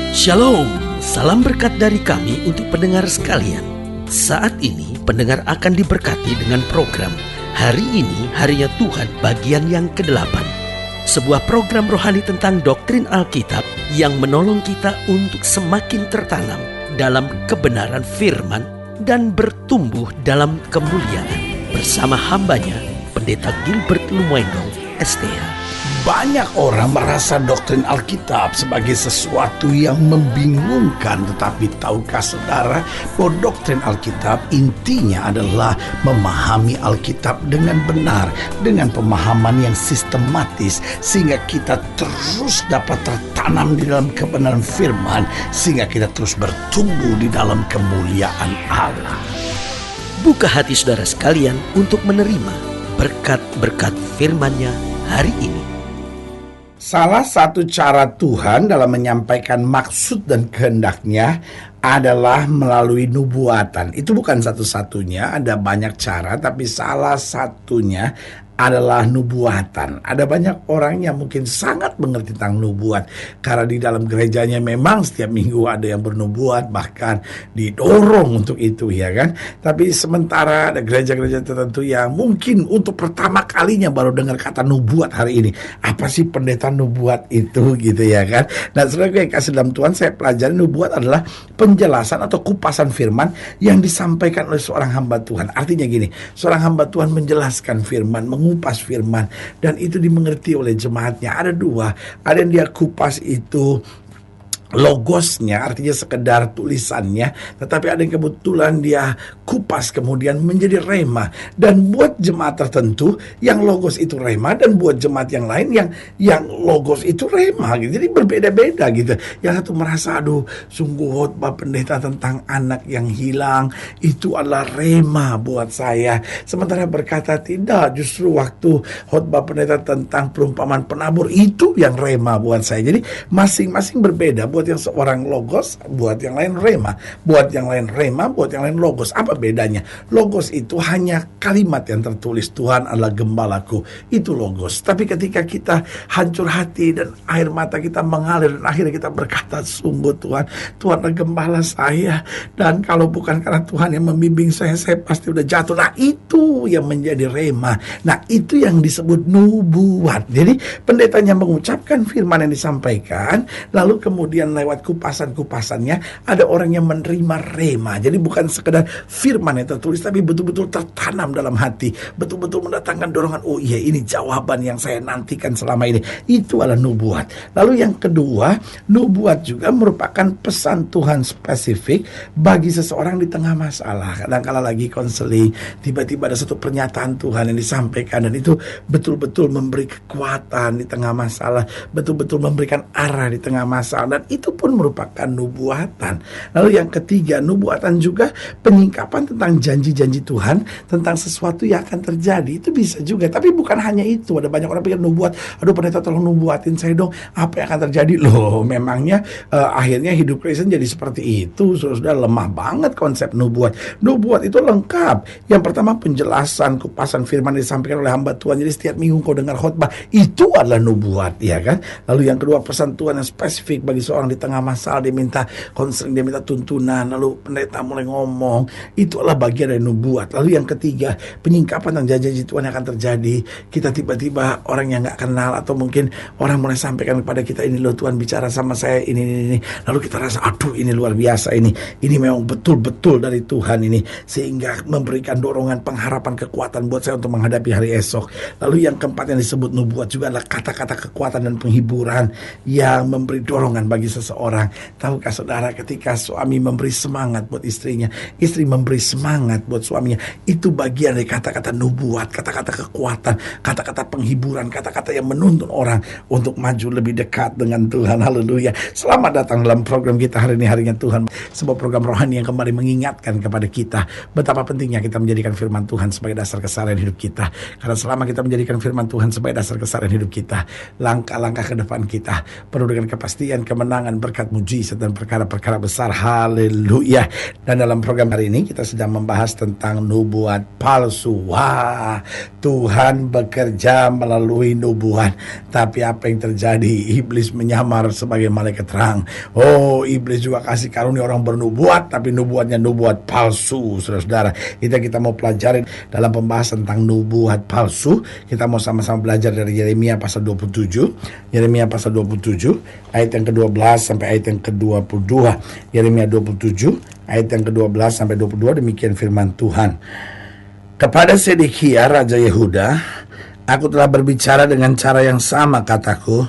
Shalom, salam berkat dari kami untuk pendengar sekalian. Saat ini pendengar akan diberkati dengan program Hari Ini Harinya Tuhan bagian yang ke-8. Sebuah program rohani tentang doktrin Alkitab yang menolong kita untuk semakin tertanam dalam kebenaran firman dan bertumbuh dalam kemuliaan. Bersama hambanya, Pendeta Gilbert Lumwendong, STH. Banyak orang merasa doktrin Alkitab sebagai sesuatu yang membingungkan. Tetapi tahukah saudara bahwa doktrin Alkitab intinya adalah memahami Alkitab dengan benar, dengan pemahaman yang sistematis, sehingga kita terus dapat tertanam di dalam kebenaran firman, sehingga kita terus bertumbuh di dalam kemuliaan Allah. Buka hati saudara sekalian untuk menerima berkat-berkat firman-Nya hari ini. Salah satu cara Tuhan dalam menyampaikan maksud dan kehendak-Nya adalah melalui nubuatan. Itu bukan satu-satunya, ada banyak cara, tapi salah satunya adalah nubuatan. Ada banyak orang yang mungkin sangat mengerti tentang nubuat, karena di dalam gerejanya memang setiap minggu ada yang bernubuat, bahkan didorong untuk itu, ya kan. Tapi sementara ada gereja-gereja tertentu yang mungkin untuk pertama kalinya baru dengar kata nubuat hari ini. Apa sih pendeta nubuat itu, gitu ya kan. Nah, saudara yang kasih dalam Tuhan, saya pelajari nubuat adalah penjelasan atau kupasan firman yang disampaikan oleh seorang hamba Tuhan. Artinya gini, seorang hamba Tuhan menjelaskan firman, mengupas firman, dan itu dimengerti oleh jemaatnya. Ada dua, ada yang dia kupas itu logosnya, artinya sekedar tulisannya, tetapi ada yang kebetulan dia kupas kemudian menjadi rema. Dan buat jemaat tertentu yang logos itu rema, dan buat jemaat yang lain yang logos itu rema gitu. Jadi berbeda-beda gitu. Yang satu merasa, aduh, sungguh khotbah pendeta tentang anak yang hilang itu adalah rema buat saya. Sementara berkata tidak, justru waktu khotbah pendeta tentang perumpamaan penabur itu yang rema buat saya. Jadi masing-masing berbeda. Buat yang seorang logos, buat yang lain rema. Buat yang lain rema, buat yang lain logos. Apa bedanya? Logos itu hanya kalimat yang tertulis, Tuhan adalah gembalaku. Itu logos. Tapi ketika kita hancur hati dan air mata kita mengalir, dan akhirnya kita berkata, sungguh Tuhan adalah gembala saya, dan kalau bukan karena Tuhan yang membimbing saya pasti udah jatuh. Nah, itu yang menjadi rema. Nah, itu yang disebut nubuat. Jadi pendetanya mengucapkan firman yang disampaikan, lalu kemudian lewat kupasan-kupasannya ada orang yang menerima rema. Jadi bukan sekedar firman yang tertulis, tapi betul-betul tertanam dalam hati, betul-betul mendatangkan dorongan, oh iya, ini jawaban yang saya nantikan selama ini. Itu adalah nubuat. Lalu yang kedua, nubuat juga merupakan pesan Tuhan spesifik bagi seseorang di tengah masalah. Kadang-kala lagi konseling, tiba-tiba ada satu pernyataan Tuhan yang disampaikan, dan itu betul-betul memberi kekuatan di tengah masalah, betul-betul memberikan arah di tengah masalah, dan itu pun merupakan nubuatan. Lalu yang ketiga, nubuatan juga penyingkapan tentang janji-janji Tuhan tentang sesuatu yang akan terjadi. Itu bisa juga, tapi bukan hanya itu. Ada banyak orang pikir nubuat, aduh pendeta tolong nubuatin saya dong, apa yang akan terjadi. Loh, memangnya akhirnya hidup Kristen jadi seperti itu? Sudah lemah banget konsep nubuat. Nubuat itu lengkap. Yang pertama, penjelasan kupasan firman disampaikan oleh hamba Tuhan. Jadi setiap minggu kau dengar khotbah, itu adalah nubuat, ya kan. Lalu yang kedua, pesan Tuhan yang spesifik bagi seorang di tengah masalah. Dia minta konseling, dia minta tuntunan, lalu pendeta mulai ngomong, itu adalah bagian dari nubuat. Lalu yang ketiga, penyingkapan tentang janji Tuhan yang akan terjadi. Kita tiba-tiba orang yang gak kenal, atau mungkin orang mulai sampaikan kepada kita, ini loh Tuhan bicara sama saya, ini. Lalu kita rasa, aduh ini luar biasa, ini memang betul-betul dari Tuhan ini, sehingga memberikan dorongan, pengharapan, kekuatan buat saya untuk menghadapi hari esok. Lalu yang keempat yang disebut nubuat juga adalah kata-kata kekuatan dan penghiburan yang memberi dorongan bagi seseorang. Tahukah saudara, ketika suami memberi semangat buat istrinya, istri memberi semangat buat suaminya, itu bagian dari kata-kata nubuat, kata-kata kekuatan, kata-kata penghiburan, kata-kata yang menuntun orang untuk maju lebih dekat dengan Tuhan. Haleluya. Selamat datang dalam program kita hari ini, Harinya Tuhan, sebuah program rohani yang kembali mengingatkan kepada kita betapa pentingnya kita menjadikan firman Tuhan sebagai dasar keseharian hidup kita. Karena selama kita menjadikan firman Tuhan sebagai dasar keseharian hidup kita, langkah-langkah ke depan kita penuh dengan kepastian, kemenangan, kemenangan, berkat mujizat dan perkara-perkara besar. Haleluya. Dan dalam program hari ini kita sedang membahas tentang nubuat palsu. Wah, Tuhan bekerja melalui nubuat. Tapi apa yang terjadi? Iblis menyamar sebagai malaikat terang. Oh, iblis juga kasih karunia orang bernubuat, tapi nubuatnya nubuat palsu. Saudara-saudara, kita mau pelajari dalam pembahasan tentang nubuat palsu. Kita mau sama-sama belajar dari Yeremia pasal 27. Yeremia pasal 27 ayat yang ke-12 sampai ayat yang ke-22. Yeremia 27 ayat yang ke-12 sampai 22, demikian firman Tuhan. Kepada Sedekia raja Yehuda, aku telah berbicara dengan cara yang sama, kataku,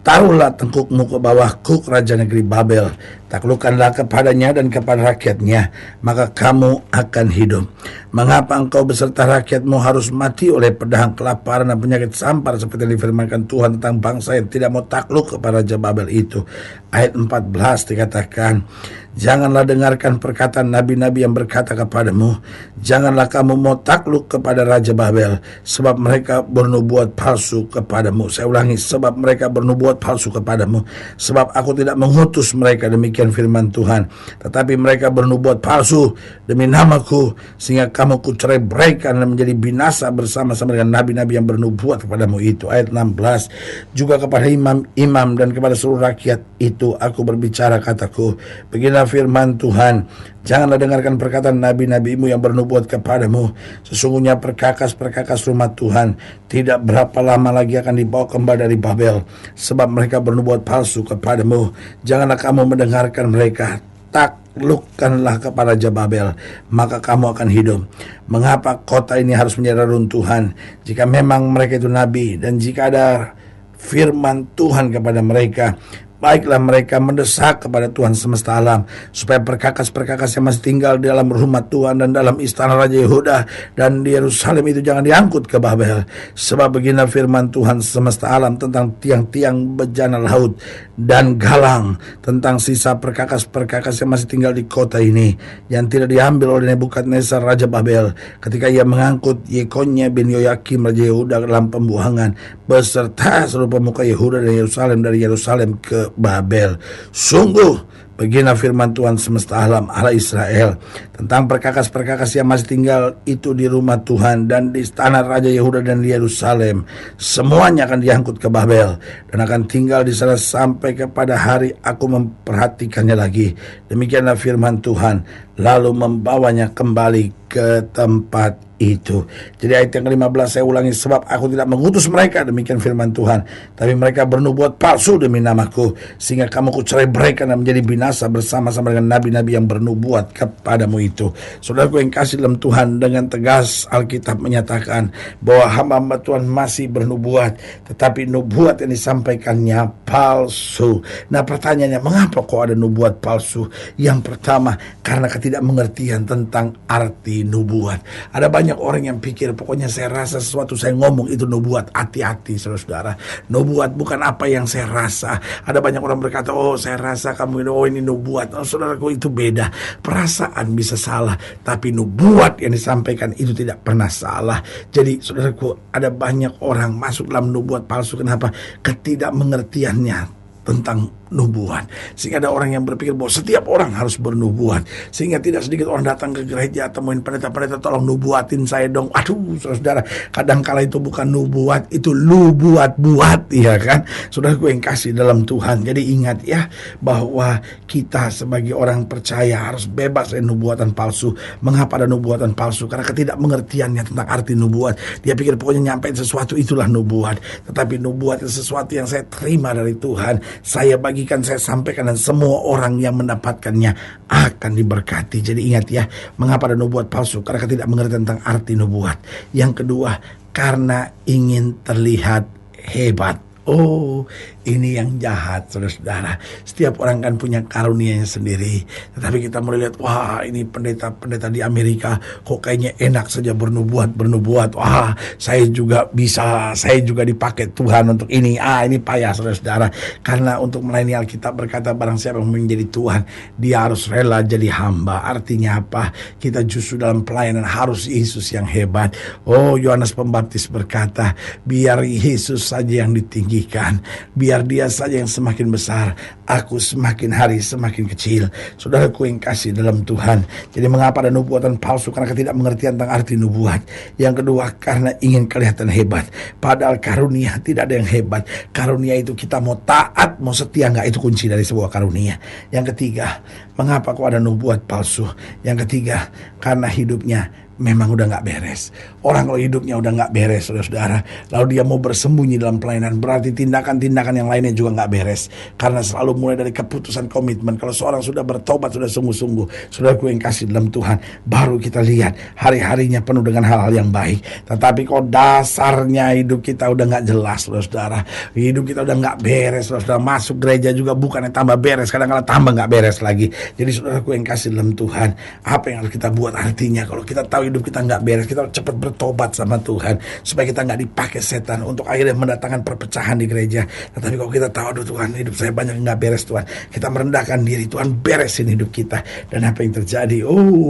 taruhlah tengkukmu ke bawah kuk raja negeri Babel, taklukkanlah kepadanya dan kepada rakyatnya, maka kamu akan hidup. Mengapa engkau beserta rakyatmu harus mati oleh pedang, kelaparan dan penyakit sampar, seperti yang difirmankan Tuhan tentang bangsa yang tidak mau takluk kepada raja Babel itu? Ayat 14 dikatakan, janganlah dengarkan perkataan nabi-nabi yang berkata kepadamu, janganlah kamu mau takluk kepada raja Babel, sebab mereka bernubuat palsu kepadamu. Saya ulangi, sebab mereka bernubuat palsu kepadamu. Sebab aku tidak mengutus mereka, demikian firman Tuhan, tetapi mereka bernubuat palsu demi namaku, sehingga kamu kucerai-beraikan dan menjadi binasa bersama-sama dengan nabi-nabi yang bernubuat kepadamu itu. Ayat 16, juga kepada imam-imam dan kepada seluruh rakyat itu aku berbicara, kataku, beginilah firman Tuhan, janganlah dengarkan perkataan nabi-nabimu yang bernubuat kepadamu. Sesungguhnya perkakas-perkakas rumah Tuhan tidak berapa lama lagi akan dibawa kembali dari Babel, sebab mereka bernubuat palsu kepadamu. Janganlah kamu mendengarkan mereka, taklukkanlah kepada raja Babel, maka kamu akan hidup. Mengapa kota ini harus menjadi runtuhan? Jika memang mereka itu nabi, dan jika ada firman Tuhan kepada mereka, baiklah mereka mendesak kepada Tuhan semesta alam, supaya perkakas-perkakas yang masih tinggal di dalam rumah Tuhan dan dalam istana Raja Yehuda dan di Yerusalem itu jangan diangkut ke Babel. Sebab begini firman Tuhan semesta alam tentang tiang-tiang bejana laut dan galang, tentang sisa perkakas-perkakas yang masih tinggal di kota ini, yang tidak diambil oleh Nebukadnezar Raja Babel ketika ia mengangkut Yekonya bin Yoyakim Raja Yehuda dalam pembuangan, beserta seluruh pemuka Yehuda dan Yerusalem dari Yerusalem ke Babel. Sungguh begini firman Tuhan semesta alam, Allah Israel, tentang perkakas-perkakas yang masih tinggal itu di rumah Tuhan dan di istana Raja Yehuda dan di Yerusalem, semuanya akan diangkut ke Babel dan akan tinggal di sana sampai kepada hari aku memperhatikannya lagi. Demikianlah firman Tuhan, lalu membawanya kembali ke tempat itu. Jadi ayat yang ke-15 saya ulangi, sebab aku tidak mengutus mereka, demikian firman Tuhan, tapi mereka bernubuat palsu demi namaku, sehingga kamu kucerai-beraikan dan menjadi binasa bersama-sama dengan nabi-nabi yang bernubuat kepadamu itu. Saudaraku yang kasih dalam Tuhan, dengan tegas Alkitab menyatakan bahwa hamba-hamba Tuhan masih bernubuat, tetapi nubuat yang disampaikannya palsu. Nah, pertanyaannya, mengapa kok ada nubuat palsu? Yang pertama, karena ketidakmengertian tentang arti nubuat. Ada banyak orang yang pikir, pokoknya saya rasa sesuatu, saya ngomong itu nubuat. Hati-hati saudara-saudara, nubuat bukan apa yang saya rasa. Ada banyak orang berkata, oh saya rasa kamu ini, oh ini nubuat. Oh saudaraku, itu beda. Perasaan bisa salah, tapi nubuat yang disampaikan itu tidak pernah salah. Jadi saudaraku, ada banyak orang masuk dalam nubuat palsu. Kenapa? Ketidakmengertiannya tentang nubuat, sehingga ada orang yang berpikir bahwa setiap orang harus bernubuat, sehingga tidak sedikit orang datang ke gereja, temuin pendeta-pendeta, tolong nubuatin saya dong. Aduh saudara, kadangkala itu bukan nubuat, itu lu buat-buat, ya kan? Saudaraku yang kasih dalam Tuhan, jadi ingat ya, bahwa kita sebagai orang percaya harus bebas dari nubuatan palsu. Mengapa ada nubuatan palsu? Karena ketidakmengertiannya tentang arti nubuat. Dia pikir pokoknya nyampein sesuatu itulah nubuat, tetapi nubuat itu sesuatu yang saya terima dari Tuhan, saya bagikan, saya sampaikan, dan semua orang yang mendapatkannya akan diberkati. Jadi ingat ya, mengapa ada nubuat palsu? Karena tidak mengerti tentang arti nubuat. Yang kedua, karena ingin terlihat hebat. Oh, ini yang jahat, saudara-saudara. Setiap orang kan punya karunianya sendiri. Tetapi kita mulai lihat, wah ini pendeta-pendeta di Amerika kok kayaknya enak saja bernubuat. Wah, saya juga bisa, saya juga dipakai Tuhan untuk ini. Ini payah, saudara-saudara. Karena untuk melayani Alkitab berkata, barang siapa yang menjadi Tuhan, dia harus rela jadi hamba. Artinya apa? Kita justru dalam pelayanan harus Yesus yang hebat. Oh, Yohanes Pembaptis berkata, biar Yesus saja yang ditinggikan, biar biar dia saja yang semakin besar, aku semakin hari semakin kecil. Saudaraku yang kasih dalam Tuhan, jadi mengapa ada nubuatan palsu? Karena ketidakmengertian tentang arti nubuat. Yang kedua, karena ingin kelihatan hebat, padahal karunia tidak ada yang hebat. Karunia itu kita mau taat, mau setia nggak, itu kunci dari sebuah karunia. Yang ketiga, mengapa kok ada nubuat palsu? Yang ketiga, karena hidupnya memang udah nggak beres. Orang kalau hidupnya udah nggak beres, saudara-saudara, lalu dia mau bersembunyi dalam pelayanan, berarti tindakan-tindakan yang lainnya juga nggak beres. Karena selalu mulai dari keputusan komitmen. Kalau seorang sudah bertobat, sudah sungguh-sungguh, saudaraku yang kasih dalam Tuhan, baru kita lihat hari-harinya penuh dengan hal-hal yang baik. Tetapi kalau dasarnya hidup kita udah nggak jelas, saudara-saudara, hidup kita udah nggak beres, saudara-saudara, masuk gereja juga bukan yang tambah beres, kadang-kadang tambah nggak beres lagi. Jadi saudaraku yang kasih dalam Tuhan, apa yang harus kita buat? Artinya kalau kita tahu hidup kita nggak beres, kita cepat bertobat sama Tuhan supaya kita nggak dipakai setan untuk akhirnya mendatangkan perpecahan di gereja. Tetapi kalau kita tahu, aduh Tuhan, hidup saya banyak nggak beres Tuhan, kita merendahkan diri, Tuhan beresin hidup kita. Dan apa yang terjadi?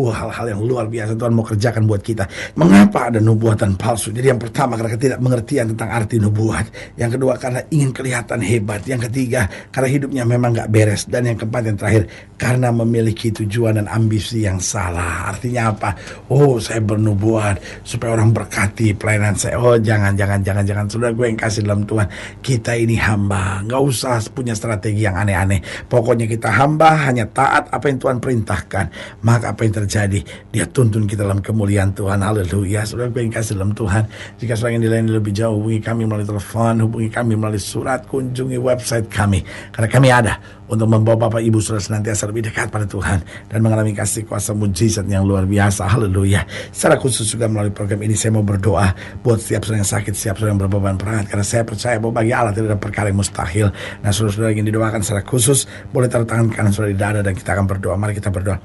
Hal-hal yang luar biasa Tuhan mau kerjakan buat kita. Mengapa ada nubuatan palsu? Jadi yang pertama, karena ketidakmengertian tentang arti nubuat. Yang kedua, karena ingin kelihatan hebat. Yang ketiga, karena hidupnya memang nggak beres. Dan yang keempat, yang terakhir, karena memiliki tujuan dan ambisi yang salah. Artinya apa? Saya bernubuat supaya orang berkati pelayanan saya. Jangan. Saudara gue yang kasih dalam Tuhan, kita ini hamba, nggak usah punya strategi yang aneh-aneh. Pokoknya kita hamba, hanya taat apa yang Tuhan perintahkan. Maka apa yang terjadi? Dia tuntun kita dalam kemuliaan Tuhan. Haleluya. Saudara gue yang kasih dalam Tuhan, jika saudara ingin dilayani lebih jauh, hubungi kami melalui telepon, hubungi kami melalui surat, kunjungi website kami. Karena kami ada untuk membawa Bapak Ibu Saudara senantiasa lebih dekat pada Tuhan dan mengalami kasih kuasa mujizat yang luar biasa. Haleluya. Secara khusus juga melalui program ini saya mau berdoa buat setiap saudara yang sakit, setiap saudara yang berbeban berat, karena saya percaya bahwa bagi Allah tidak ada perkara yang mustahil. Nah, saudara-saudara ingin didoakan secara khusus, boleh taruh tangan kanan saudara di dada dan kita akan berdoa. Mari kita berdoa.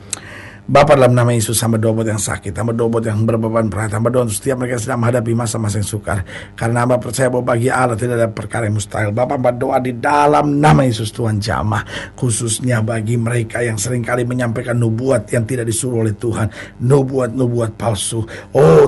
Bapa, dalam nama Yesus, hamba doa buat yang sakit, hamba doa buat yang berbeban berat, hamba doa untuk setiap mereka yang sedang menghadapi masa-masa yang sukar. Karena hamba percaya bahwa bagi Allah tidak ada perkara yang mustahil. Bapa, hamba doa di dalam nama Yesus, Tuhan jamah, khususnya bagi mereka yang seringkali menyampaikan nubuat yang tidak disuruh oleh Tuhan, nubuat palsu.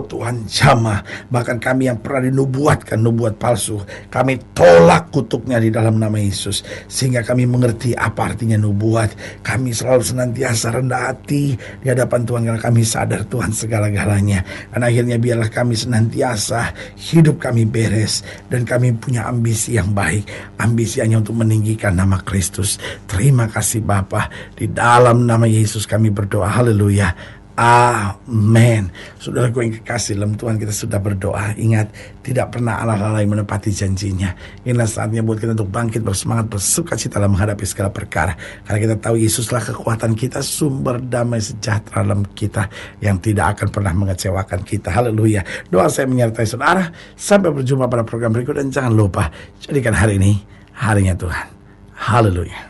Tuhan jamah, bahkan kami yang pernah dinubuatkan nubuat palsu, kami tolak kutuknya di dalam nama Yesus, sehingga kami mengerti apa artinya nubuat. Kami selalu senantiasa rendah hati di hadapan Tuhan karena kami sadar Tuhan segala-galanya. Dan akhirnya biarlah kami senantiasa hidup kami beres dan kami punya ambisi yang baik. Ambisi hanya untuk meninggikan nama Kristus. Terima kasih Bapa. Di dalam nama Yesus kami berdoa. Haleluya. Amin. Saudaraku yang kekasih dalam Tuhan, kita sudah berdoa. Ingat, tidak pernah Allah lalai menepati janjinya. Inilah saatnya buat kita untuk bangkit, bersemangat, bersukacita dalam menghadapi segala perkara. Karena kita tahu Yesuslah kekuatan kita, sumber damai sejahtera dalam kita yang tidak akan pernah mengecewakan kita. Haleluya. Doa saya menyertai saudara. Sampai berjumpa pada program berikut dan jangan lupa, jadikan hari ini harinya Tuhan. Haleluya.